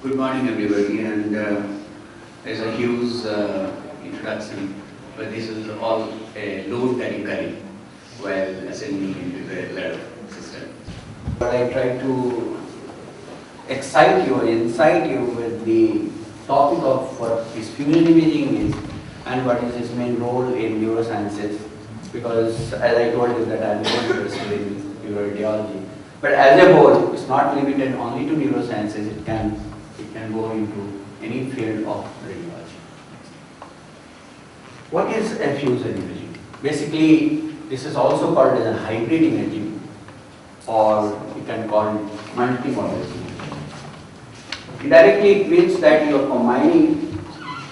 Good morning, everybody, and there's a huge introduction, but this is all a load that you carry while ascending into the ladder system. But I try to excite you, incite you with the topic of what this fusion imaging is and what is its main role in neurosciences, because as I told you that I am very interested in neuroradiology. But as a whole, it's not limited only to neurosciences, it can go into any field of radiology. What is a fusion imaging? Basically, this is also called as a hybrid imaging, or you can call it multimodal imaging. Indirectly, it means that you are combining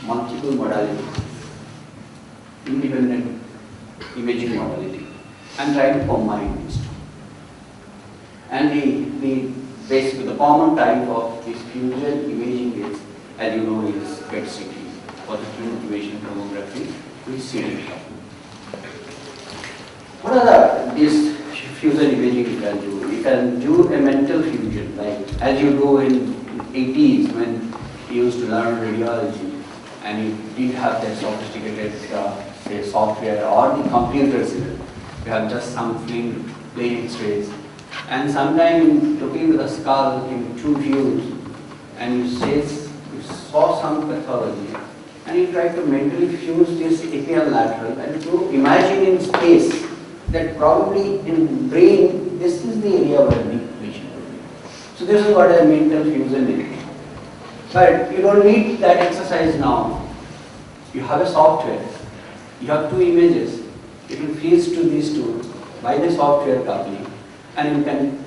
multiple modalities, independent imaging modality, and trying to combine these two. And basically the common type of this fusion imaging is, as you know, is PET-CT, positive emission tomography with CT. What are this fusion imaging you can do? You can do a mental fusion, like as you do in 80s when you used to learn radiology and you didn't have that sophisticated say software or the computers even. You have just some film plain X-rays. And sometimes looking at the skull in two views and you saw some pathology and you try to mentally fuse this apial lateral and to imagine in space that probably in brain this is the area where the vision will be. So this is what a mental fusion is. But you don't need that exercise now. You have a software. You have two images. You can fuse to these two by the software coupling, and you can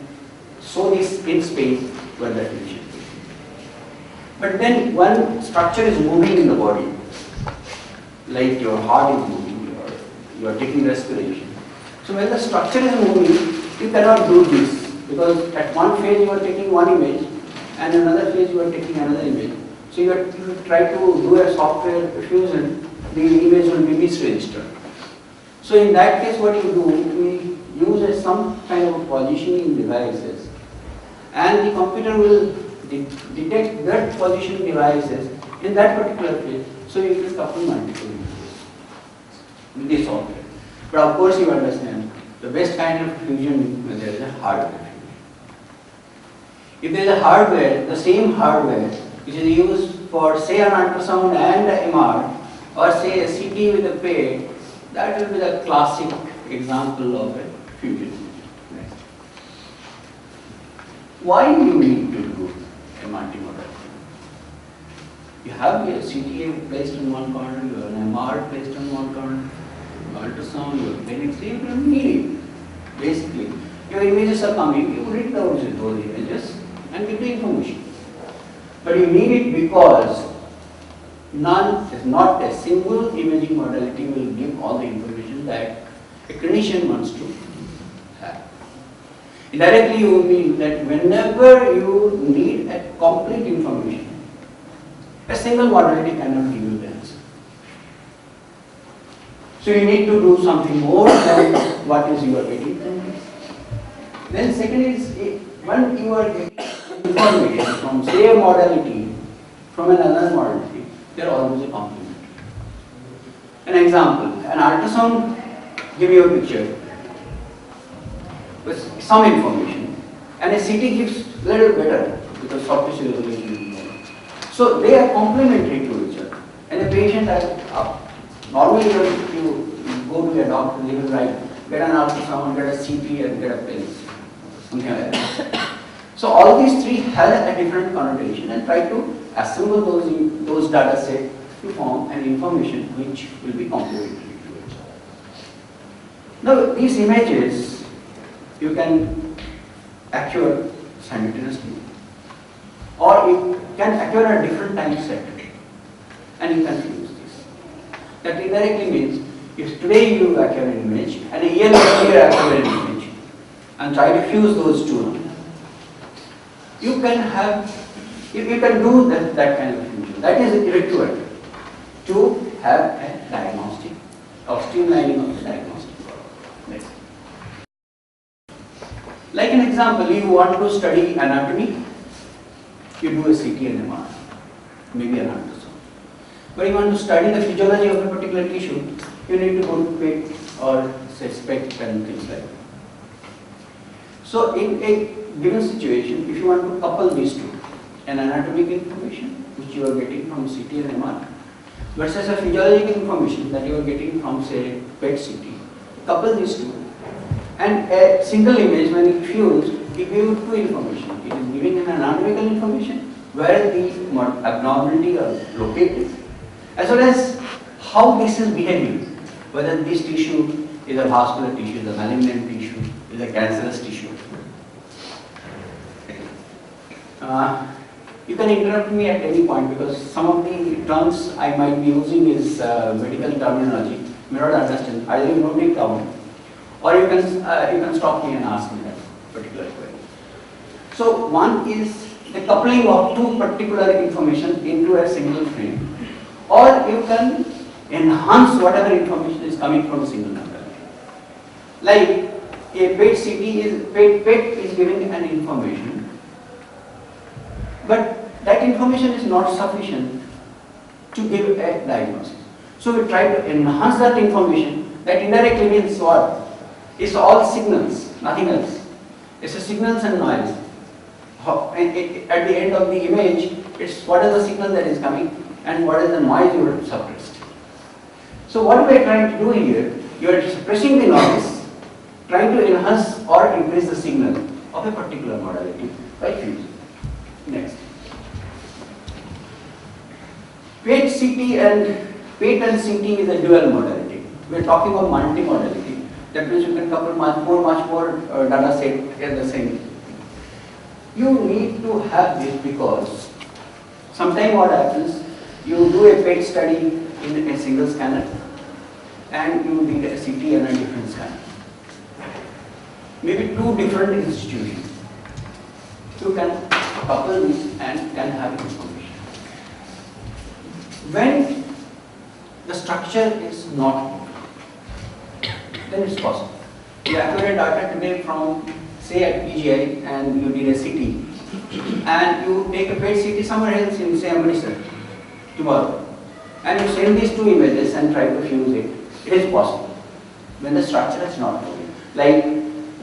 show this in space where that vision is. But then one structure is moving in the body, like your heart is moving, you are taking respiration. So when the structure is moving, you cannot do this, because at one phase you are taking one image and another phase you are taking another image. So you try to do a software fusion, the image will be misregistered. So in that case what you do, we use some kind of positioning devices, and the computer will detect that positioning devices in that particular phase, so you can couple multiple images with the software. But of course you understand, the best kind of fusion when there is a hardware fusion. If there is a hardware, the same hardware which is used for say an ultrasound and a MR, or say a CT with a PET, that will be the classic example of a fusion. Next. Why do you need to do a multimodal? You have your CTA placed in one corner, you have an MR placed in one corner, ultrasound, you have clinics, you don't need it. Basically, your images are coming, you read those images and give the information. But you need it because not a single imaging modality will give all the information that a clinician wants to have. Indirectly, you mean that whenever you need a complete information, a single modality cannot give you the answer. So you need to do something more than what is you are getting from this. Then second is, when you are getting information from say a modality, from another modality, they are always a complement. An example, an ultrasound give you a picture with some information, and a CT gives a little better because software resolution is more. So they are complementary to each other. And the patient has normally you go to a doctor, they will write, get an ultrasound, get a CT, and get a PET, something like that. So all these three have a different connotation, and try to assemble those data sets to form an information which will be complementary to each other. Now these images you can accrue simultaneously, or it can accrue at a different time set, and you can fuse this. That indirectly means if today you accrue an image and a year later you accrue an image and try to fuse those two, you can do that kind of fusion. That is required to have a diagnostic or streamlining of the diagnostic problem. Like an example, you want to study anatomy you do a CT and MR, maybe an ultrasound. But you want to study the physiology of a particular tissue, you need to go to PET or say SPECT and things like that. So in a given situation, if you want to couple these two, an anatomic information which you are getting from CT and MR versus a physiological information that you are getting from say PET CT, couple these two, and a single image when it fused, it gives you two information. It is giving an anatomical information where the abnormality are located, as well as how this is behaving, whether this tissue is a vascular tissue, is a malignant tissue, is a cancerous tissue. You can interrupt me at any point because some of the terms I might be using is medical terminology. You may not understand. Either you note it down, or you can stop me and ask me that particular query. So one is the coupling of two particular information into a single frame, or you can enhance whatever information is coming from a single number. Like a PET CT is PET is giving an information, but that information is not sufficient to give a diagnosis. So we try to enhance that information. That indirectly means what? It's all signals, nothing else. It's a signals and noise. At the end of the image, it's what is the signal that is coming and what is the noise you have suppressed. So what we are trying to do here, you are suppressing the noise, trying to enhance or increase the signal of a particular modality by fusing. Next. PET and CT is a dual modality. We are talking about multi-modality. That means you can couple much more data set in the same. You need to have this because sometimes what happens, you do a PET study in a single scanner and you need a CT and a different scanner. Maybe two different institutions. You can couple this and can have information. When the structure is not good, then it's possible. You acquire data today from, say, at PGI and you did a CT, and you take a PET CT somewhere else in, say, Amritsar tomorrow, and you send these two images and try to fuse it. It is possible when the structure is not good. Like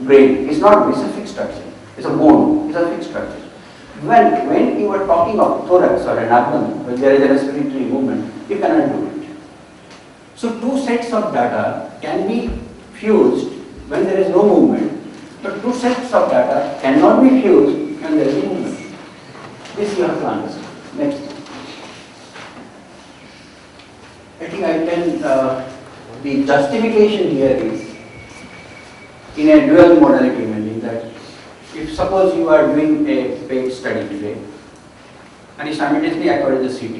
brain, it's not it's a fixed structure. It's a bone. It's a fixed structure. When you are talking of thorax or an abdomen, where there is a respiratory movement, you cannot do it. So two sets of data can be fused when there is no movement, but two sets of data cannot be fused when there is movement. This you have to understand. Next. I think I can, the justification here is in a dual modality imaging that if suppose you are doing a PET study today and you simultaneously acquire the CT,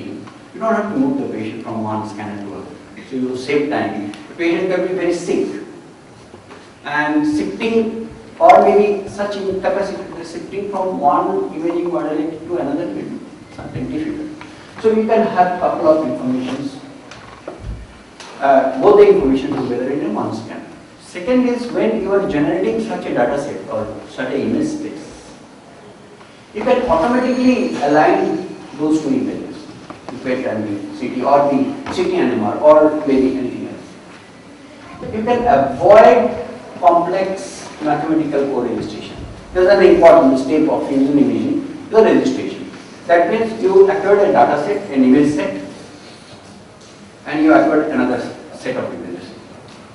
you don't have to move the patient from one scanner to another. So you save time. The patient can be very sick and shifting or maybe such incapacity, shifting from one imaging modality to another will be something difficult. So you can have a couple of informations, both the information together in one scanner. Second is when you are generating such a data set or such an image space, you can automatically align those two images, the PET and the CT or the CT and MR or maybe anything else. You can avoid complex mathematical co-registration. This is an important step of fusion imaging, the registration. That means you acquired a data set, an image set, and you acquired another set of images.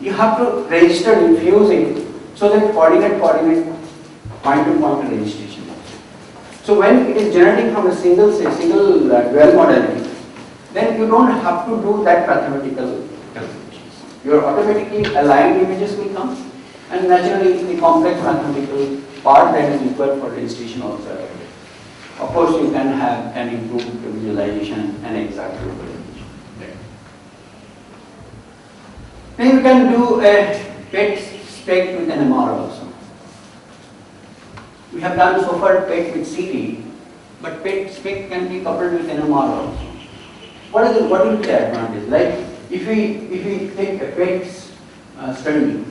You have to register and fuse it so that coordinate, point-to-point registration. So when it is generating from a single dual modality, then you don't have to do that mathematical calculations. Your automatically aligned images will come, and naturally the complex mathematical part that is required for registration also. Of course, you can have an improved visualization and exact representation. Then you can do a PET SPECT with an MR also. We have done so far PET with CT, but PET SPECT can be coupled with an MR also. What will be the advantage? Like if we take a PET study,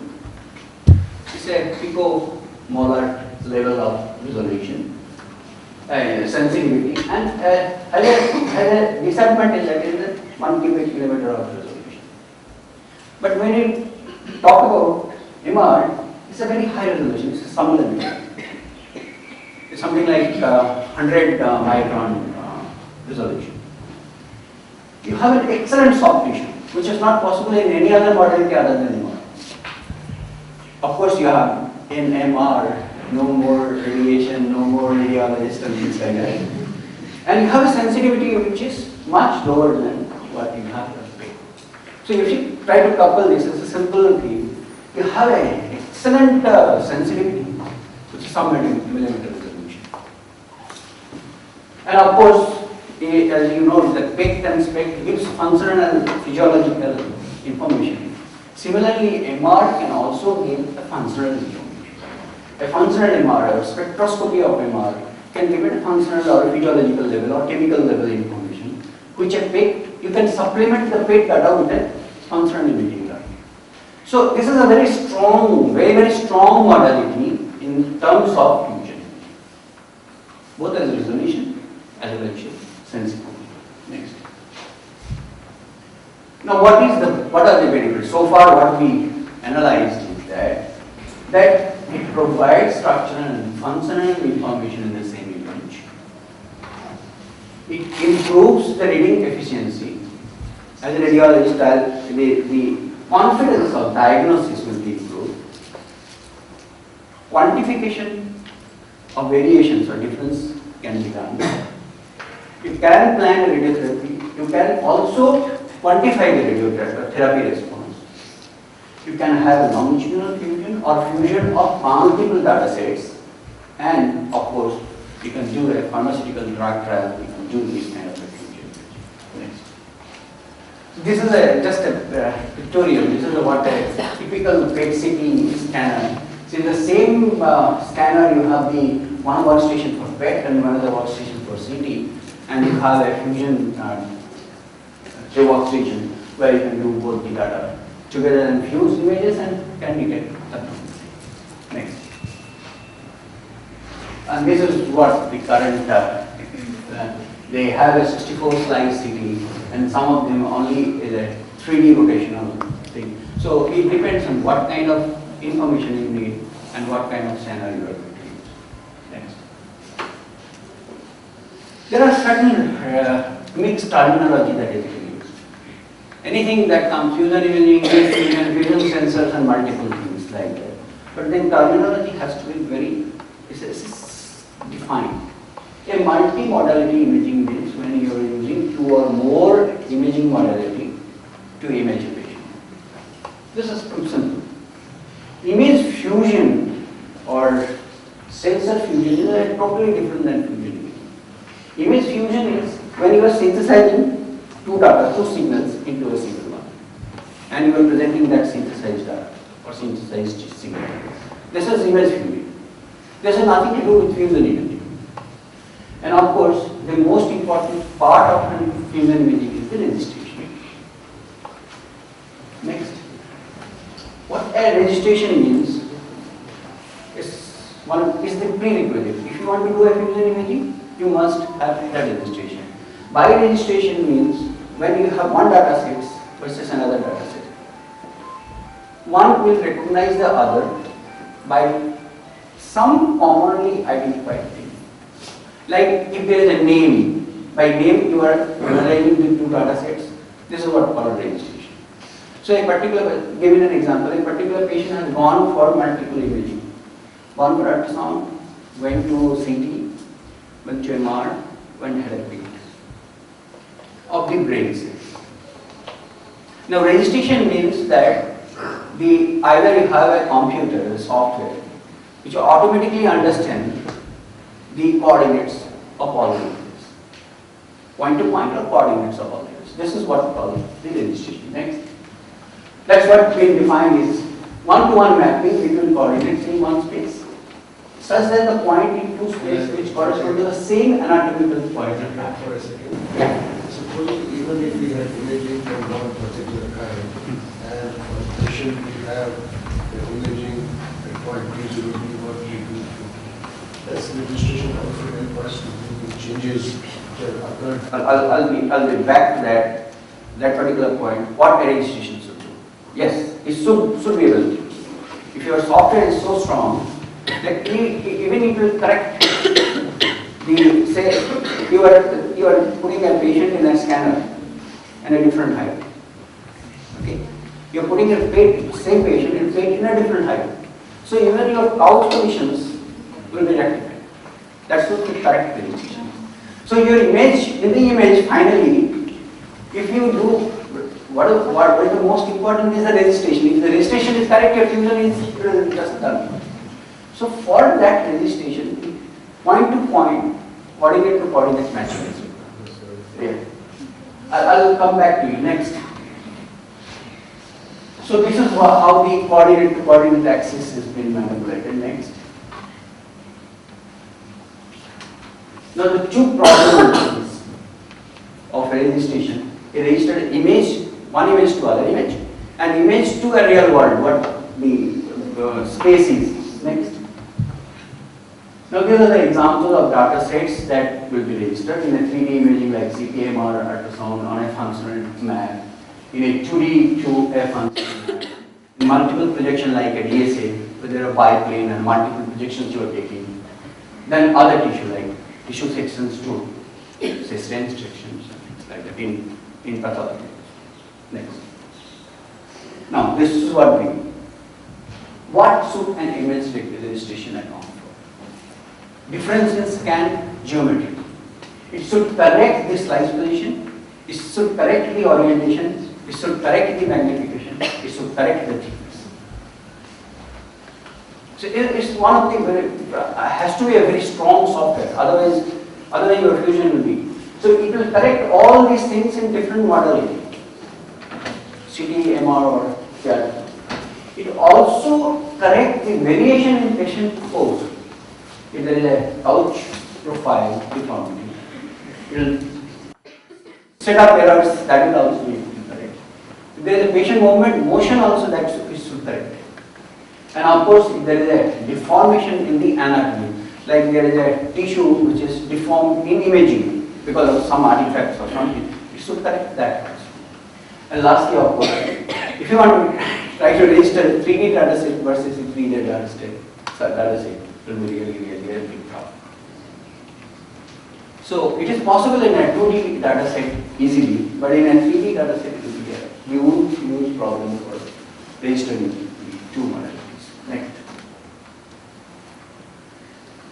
it's a picomolar level of resolution, sensitivity, and has a disadvantage, that is the 1 cubic millimeter of resolution. But when you talk about MR, it's a very high resolution, it's a summer. It's something like 100 micron resolution. You have an excellent soft tissue, which is not possible in any other modality other than MR. Of course, you have in MR no more radiation, no more radiologist and things like that. And you have a sensitivity which is much lower than what you have in PET. So if you try to couple this as a simple thing, you have an excellent sensitivity, which is some millimeter resolution. And of course, as you know, the PET and SPECT gives functional and physiological information. Similarly, MR can also give a functional information. A functional MR or spectroscopy of MR can give it a functional or physiological level or chemical level information, which a PET, you can supplement the PET data with a functional imaging data. So this is a very strong, very strong modality in terms of fusion, both as resolution as well as sensitivity. Next. Now what are the benefits? So far what we analyzed is that it provides structural and functional information in the same image. It improves the reading efficiency. As a radiologist, the confidence of diagnosis will be improved. Quantification of variations or difference can be done. You can plan a radiotherapy. You can also quantify the radiotherapy response. You can have a longitudinal fusion or fusion of multiple data sets, and of course, you can do a pharmaceutical drug trial. You can do this kind of a fusion. Next. This is just a pictorial. This is what a typical PET-CT scanner. So in the same scanner, you have the one workstation for PET and one other workstation for CT, and you have a fusion workstation where you can do both the data together and fuse images and can detect abnormality. Next. And this is what the current, they have a 64 slice CT, and some of them only is a 3D rotational thing. So it depends on what kind of information you need and what kind of scanner you are going to use. Next. There are certain mixed terminology that is used. Anything that comes, fusion imaging, fusion sensors and multiple things like that. But then terminology has to be very defined. A multi-modality imaging means when you are using 2 or more imaging modality to image a patient. This is simple. Image fusion or sensor fusion is totally different than fusion imaging. Image fusion is when you are synthesizing two signals into a single one, and you are presenting that synthesized data or synthesized signal. This is image fusion. This has nothing to do with fusion imaging. And of course, the most important part of fusion imaging is the registration. Next. What a registration means is the prerequisite. If you want to do a fusion imaging, you must have that registration. By registration means when you have one data set versus another data set, one will recognize the other by some commonly identified thing. Like if there is a name, by name you are analyzing the 2 data sets. This is what called registration. So a particular, given an example, a particular patient has gone for multiple imaging. One for ultrasound, went to CT, went to MR, went had a PET of the brain cells. Now registration means that either you have a computer, a software, which automatically understand the coordinates of all the images. Point to point or coordinates of all the images. This is what we call the registration. Next. That's what we define is one-to-one mapping between coordinates in one space, such that the point in 2 spaces which correspond to the same anatomical point. For a second. Suppose even if we have imaging from one particular kind, and for the patient we have the imaging at point P0, P1, P2, that's registration also request the changes that occurred. I'll be back to that particular point. What a registration should do? Yes, it should be able to. If your software is so strong that even it will correct the, say you are putting a patient in a scanner and a different height. Okay, you are putting a same patient in a different height. So even your couch positions will be rectified. That's what the correct registration. So your image, in the image, finally, if you do what is the most important is the registration. If the registration is correct, your fusion is just done. So for that registration, point to point, coordinate to coordinate matching is required. I'll come back to you next. So this is how the coordinate to coordinate axis has been manipulated. Next. Now the two problems of registration: a registered image, one image to other image, and image to a real world, what the space is. Next. Now these are the examples of data sets that will be registered in a 3D imaging like CPMR, ultrasound on a functional map, in a 2D to a functional map, in multiple projection like a DSA, where there are biplane and multiple projections you are taking. Then other tissue like tissue sections to say stent sections and things like that in pathology. Next. Now this is what we. What should an image registration account for? Difference in scan geometry. It should correct the slice position. It should correct the orientation. It should correct the magnification. It should correct the thickness. So it's one of the very has to be a very strong software. Otherwise your fusion will be. So it will correct all these things in different modality. CT, MR, or CT. It also corrects the variation in patient pose. If there is a couch profile deformity, it will set up errors that will also be correct. If there is a patient movement, motion also that should correct. And of course, if there is a deformation in the anatomy, like there is a tissue which is deformed in imaging because of some artifacts or something, it should correct that also. And lastly, of course, if you want to try to register a 3D data set versus a 3D data set, it will be really a big problem. So it is possible in a 2D data set easily, but in a 3D data set it will be a huge problem for registering the two modalities. Next.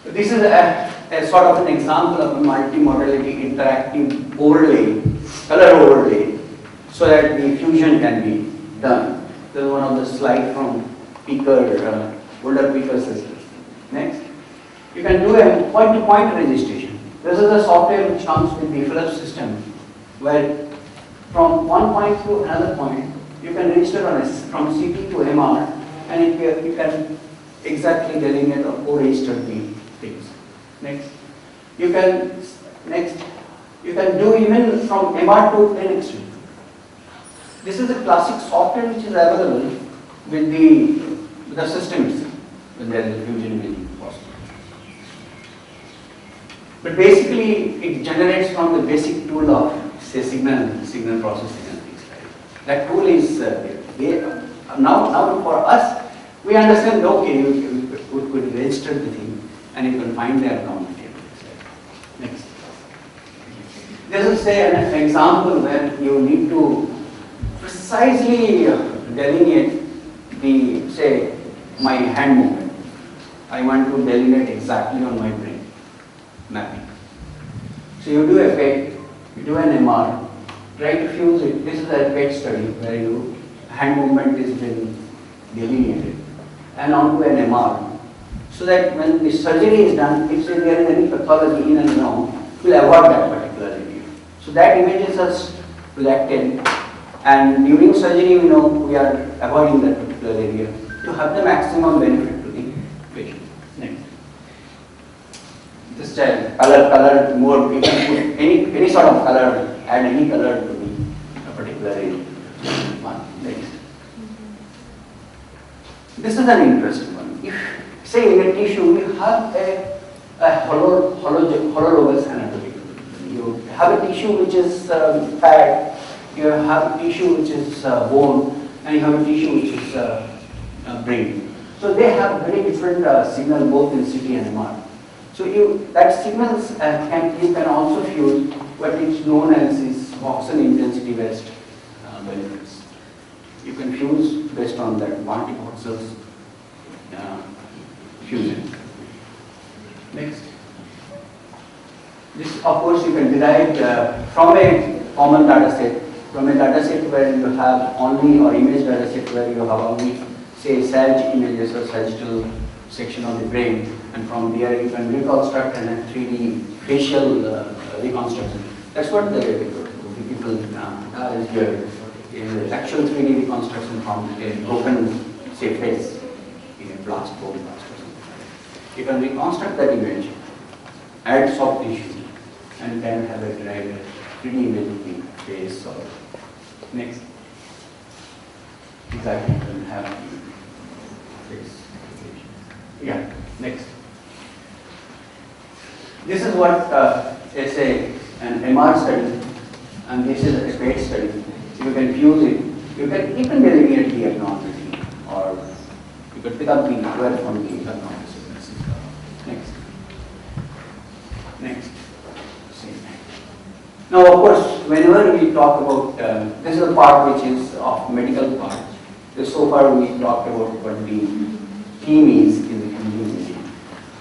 So this is a sort of an example of a multi-modality interactive overlay, color overlay, so that the fusion can be done. This is one of the slides from older Peaker systems. Next, you can do a point-to-point registration. This is a software which comes with the Philips system, where from one point to another point, you can register from CT to MR, and you can exactly delineate or co-register the things. Next, you can do even from MR to plane extreme. This is a classic software which is available with the system itself, when there is a fusion imaging possible. But basically, it generates from the basic tool of, say, signal processing and things like that. That tool is now for us, we understand. Okay, we could register the thing, and you can find the account table. Next, this is say an example where you need to precisely delineate the, say, my hand movement. I want to delineate exactly on my brain mapping. So you do a PET, you do an MR, try to fuse it. This is a PET study where hand movement is been delineated and onto an MR, so that when the surgery is done, if there is any pathology in and around, we'll avoid that particular area. So that image is just collected, and during surgery, we are avoiding that particular area to have the maximum benefit to the patient. Next. Just color more, we can put any sort of color, add any color to the particular area. Next. This is an interesting one. If, say, in a tissue, we have a holologous anatomy. You have a tissue which is fat, you have a tissue which is bone, and you have a tissue which is brain. So they have very different signal both in CT and MR. So that signals you can also fuse what is known as is voxel intensity based benefits. You can fuse based on that multi-voxels fusion. Next. This, of course, you can derive from a common data set, where you have only, or image data set where you have only, say, SAG images or sagittal section of the brain, and from there you can reconstruct and 3D facial reconstruction. That's what the people is here. Is actual 3D reconstruction from a broken, say, face in a bone blast or something. You can reconstruct that image, add soft tissue, and then have a derived 3D image of the face or next. Exactly, you can have face. Yeah, next. This is what is an MR study, and this is a PET study. You can fuse it. You can even delineate the abnormality, or you can pick up the word from the abnormality. Next. Next. Now, of course, whenever we talk about, this is a part which is of medical part. So far we talked about what the theme is in the community.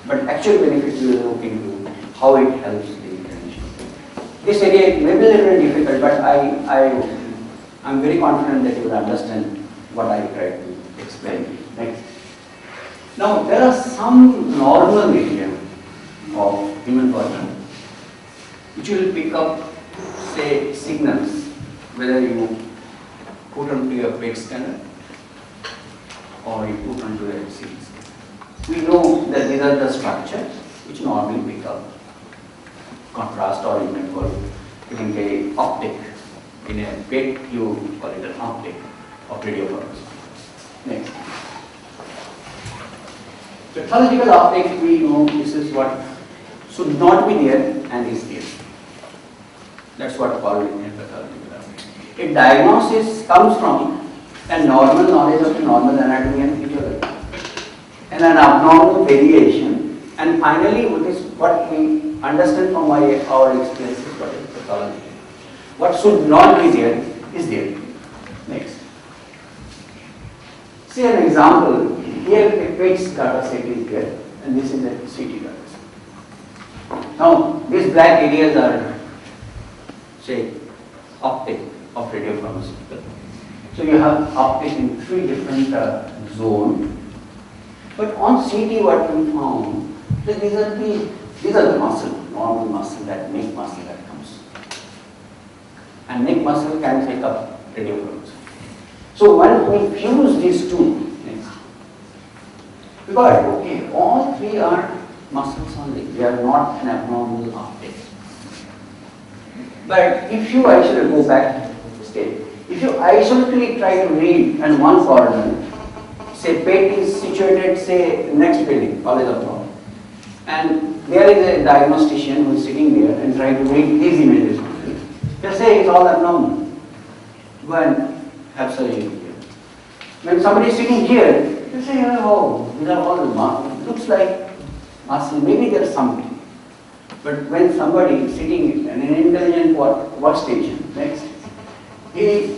But actual benefits we will look into how it helps the clinician. This area may be a little difficult, but I'm very confident that you will understand what I try to explain. Next. Now, there are some normal area of human body which will pick up, say, signals, whether you put onto your PET scanner or you put onto a CT scanner. We know that these are the structures which normally pick up contrast, or you can call it an optic. In a PET, you call it an optic of radiopharmacy. Next. Pathological optic, we know this is what should not be there and is there. That's what called in pathological optic. A diagnosis comes from a normal knowledge of the normal anatomy and physiology, and an abnormal variation, and finally what we understand from our experiences what is pathology. What should not be there is there. Next. See an example. Here a PET data set is there, and this is a CT data set. Now, these black areas are, say, optic of radiopharmaceutical. So you have optic in 3 different zones. But on CT, what we found that these are the muscle, normal muscle, that neck muscle that comes, and neck muscle can take up radiopharmacy. So when we fuse these two, we got it, okay, all 3 are muscles only, they are not an abnormal optic. But if you actually go back state, if you isolically try to read in one corner, say PET is situated, say, next building, college of law, and there is a diagnostician who is sitting there and trying to read these images. They say it's all abnormal. Go and have surgery here. When somebody is sitting here, they say, oh, these are all muscle. Looks like muscle, maybe there's something. But when somebody is sitting in an intelligent workstation, next, he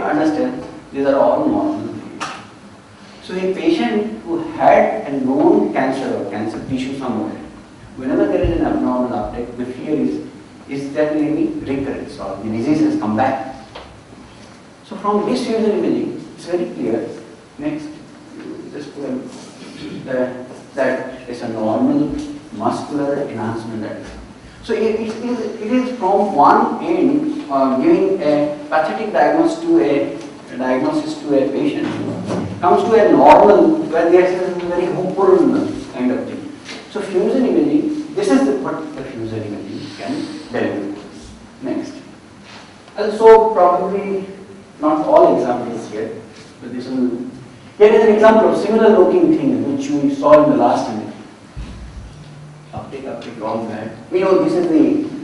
understands these are all normal. So a patient who had a known cancer or cancer tissue somewhere, whenever there is an abnormal optic, the fear is there any recurrence or the disease has come back. So from this user imaging, it's very clear. Next, just that is a normal muscular enhancement. So it is from one end giving a pathetic diagnosis to a patient, comes to a normal where there is a very hopeful kind of thing. So fusion imaging, this is what the fusion imaging can deliver. Next. Also probably not all examples here, but this will. Here is an example of similar looking thing which we saw in the last image. take a picture of that. We know this is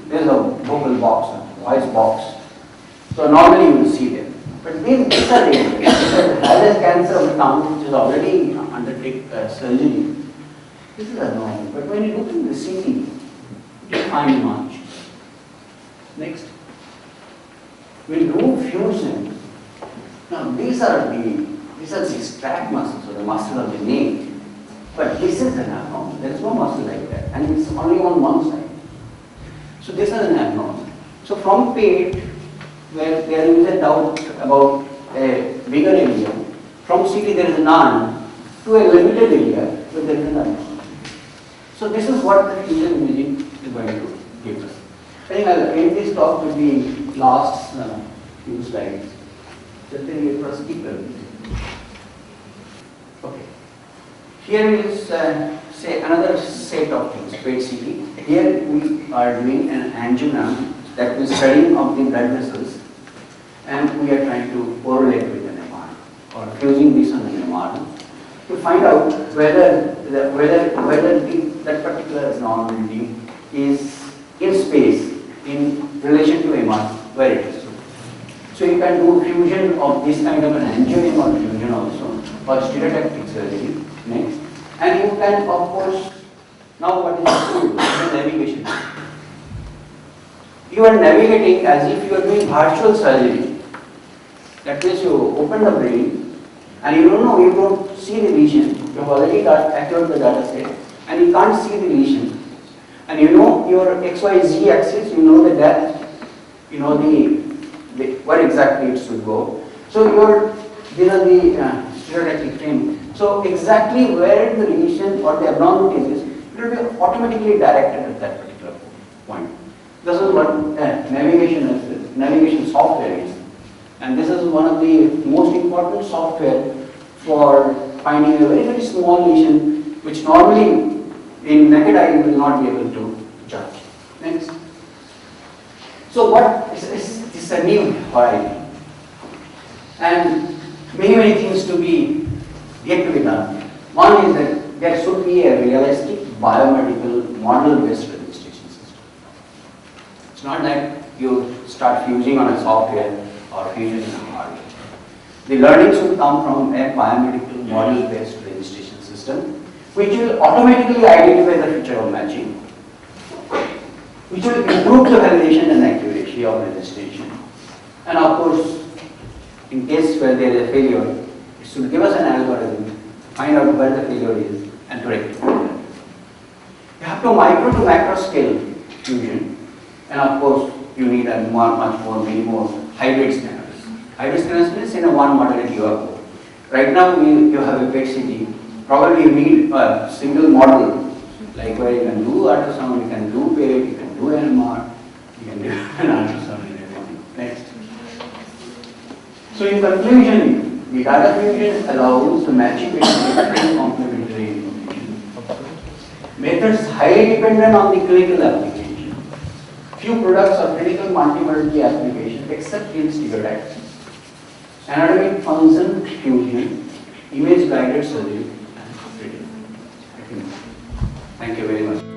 there's a vocal box, a voice box. So normally you will see them. But these are the has cancer of the tongue, which is already undertake surgery. This is a normal. But when you look in the CT, you don't find much. Next. We do fusion. Now these are the strap muscles or the muscle of the neck. But this is an abnormal. There is no muscle like that, and it's only on one side. So this is an abnormal. So from pate, where there is a doubt about a bigger area, from CT there is none, to a limited area where there is an abnormal. So this is what the fusion imaging is going to give us. I think I'll end this talk with the last few slides. Just a speaker. Okay. Here is say another set of things, PET CT. Here we are doing an angiogram, that means studying of the blood vessels, and we are trying to correlate with an MR or fusing this on an MR to find out whether that particular abnormality is in space in relation to MR where it is. So you can do fusion of this kind of an angiogram or fusion also, or stereotactic surgery. Next. And you can, of course, now what is the navigation? You are navigating as if you are doing virtual surgery. That means you open the brain and you don't see the lesion. You have already acquired the data set and you can't see the lesion. And you know your XYZ axis, you know the depth, you know where exactly it should go. So these are the stereotactic frame. So exactly where the lesion or the abnormality is, it will be automatically directed at that particular point. This is what navigation software is. And this is one of the most important software for finding a very, very small lesion, which normally in naked eye you will not be able to judge. Next. So what is a new horizon? And many things to be yet to be done. One is that there should be a realistic biomedical model-based registration system. It's not that you start fusing on a software or fusion in a hardware. The learning should come from a biomedical model-based registration system, which will automatically identify the feature of matching, which will improve the validation and accuracy of registration. And of course, in case where there is a failure, it should give us an algorithm, find out where the failure is, and to rectify it. You have to micro to macro scale fusion, and of course, you need a many more hybrid scanners. Hybrid scanners means in a one modality you are. Right now, you have a PET CT. Probably you need a single model, like where you can do ultrasound, you can do PET, you can do NMR, you can do an ultrasound and everything. Next. So in conclusion, the data fusion allows the matching between different complementary information. Methods highly dependent on the clinical application. Few products are critical multimodality application except in stereotactics. Anatomic function fusion, image guided surgery, and treatment. Thank you very much.